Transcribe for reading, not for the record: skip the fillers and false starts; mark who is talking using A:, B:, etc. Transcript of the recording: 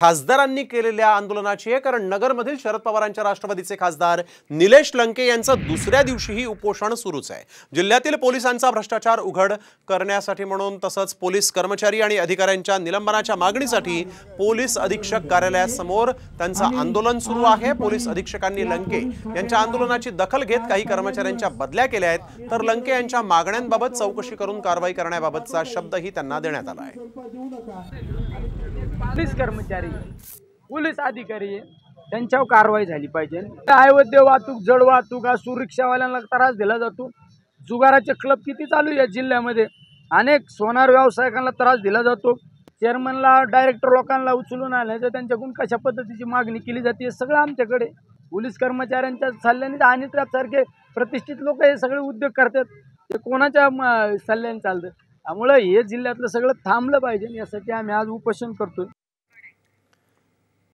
A: खासदारांनी केलेल्या आंदोलनाची आहे, कारण नगरमधील शरद पवारांच्या राष्ट्रवादीचे खासदार निलेश लंके यांचं दुसऱ्या दिवशीही उपोषण सुरूच आहे। जिल्ह्यातील पोलिसांचा भ्रष्टाचार उघड करण्यासाठी म्हणून तसंच पोलीस कर्मचारी आणि अधिकाऱ्यांच्या निलंबनाच्या मागणीसाठी पोलीस अधीक्षक कार्यालयासमोर त्यांचं आंदोलन सुरू आहे। पोलीस अधीक्षकांनी लंके यांच्या आंदोलनाची दखल घेत काही कर्मचाऱ्यांच्या बदल्या केल्या आहेत, तर लंके यांच्या मागण्यांबाबत चौकशी करून कारवाई करण्याबाबतचा शब्दही त्यांना देण्यात आला आहे।
B: पोलीस कर्मचारी पोलीस अधिकारी त्यांच्यावर कारवाई झाली पाहिजे। अवैध वाहतूक जड वाहतूक असू रिक्षावाल्यांना त्रास दिला जातो। जुगाराचे क्लब किती चालू आहे जिल्ह्यामध्ये, अनेक सोनार व्यावसायिकांना त्रास दिला जातो। चेअरमनला डायरेक्टर लोकांना उचलून आल्याचं त्यांच्याकडून कशा पद्धतीची मागणी केली जाते सगळं आमच्याकडे पोलीस कर्मचाऱ्यांच्या सल्ल्याने आणि त्यासारखे प्रतिष्ठित लोक हे सगळे उद्योग करतात, ते कोणाच्या सल्ल्याने चालतं। त्यामुळे हे जिल्ह्यातलं सगळं थांबलं पाहिजे, यासाठी आम्ही आज उपोषण करतोय।